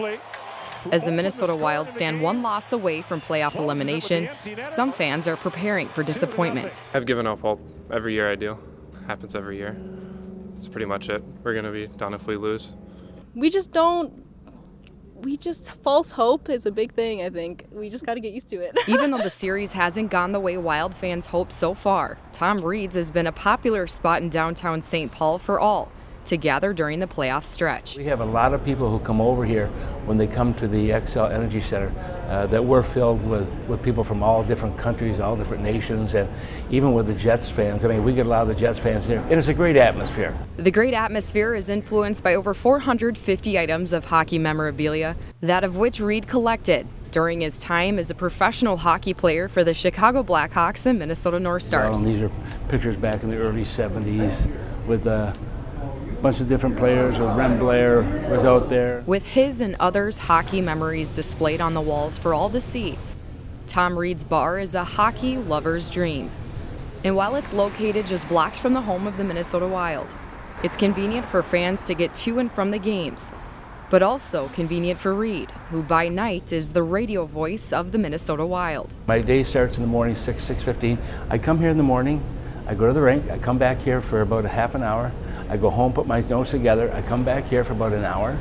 beautifully. As the Minnesota Wild stand one loss away from playoff elimination, some fans are preparing for disappointment. I've given up hope every year I do. Happens every year. That's pretty much it. We're going to be done if we lose. False hope is a big thing, I think. We just got to get used to it. Even though the series hasn't gone the way Wild fans hoped so far, Tom Reed's has been a popular spot in downtown St. Paul for all to gather during the playoff stretch. We have a lot of people who come over here when they come to the Xcel Energy Center that we're filled with people from all different countries, all different nations, and even with the Jets fans. I mean, we get a lot of the Jets fans here, and it's a great atmosphere. The great atmosphere is influenced by over 450 items of hockey memorabilia, that of which Reed collected during his time as a professional hockey player for the Chicago Blackhawks and Minnesota North Stars. Well, these are pictures back in the early 70s with a bunch of different players. Ren Blair was out there. With his and others' hockey memories displayed on the walls for all to see, Tom Reed's bar is a hockey lover's dream. And while it's located just blocks from the home of the Minnesota Wild, it's convenient for fans to get to and from the games, but also convenient for Reed, who by night is the radio voice of the Minnesota Wild. My day starts in the morning, 6:15. I come here in the morning, I go to the rink, I come back here for about a half an hour, I go home, put my notes together, I come back here for about an hour,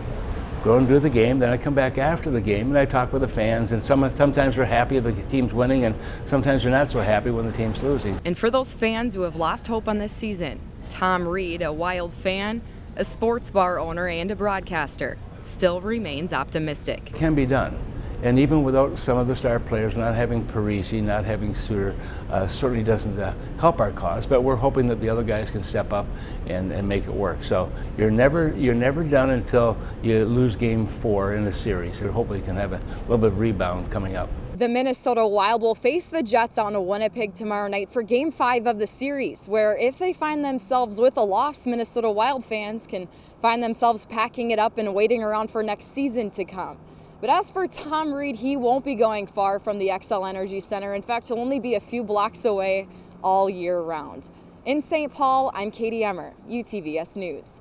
go and do the game, then I come back after the game and I talk with the fans, and sometimes we're happy the team's winning and sometimes we're not so happy when the team's losing. And for those fans who have lost hope on this season, Tom Reed, a Wild fan, a sports bar owner, and a broadcaster, still remains optimistic. It can be done. And even without some of the star players, not having Parisi, not having Suter, certainly doesn't help our cause. But we're hoping that the other guys can step up and make it work. So you're never done until you lose Game 4 in the series. So hopefully you can have a little bit of rebound coming up. The Minnesota Wild will face the Jets on Winnipeg tomorrow night for Game 5 of the series, where if they find themselves with a loss, Minnesota Wild fans can find themselves packing it up and waiting around for next season to come. But as for Tom Reed, he won't be going far from the Xcel Energy Center. In fact, he'll only be a few blocks away all year round. In St. Paul, I'm Katie Emmer, UTVS News.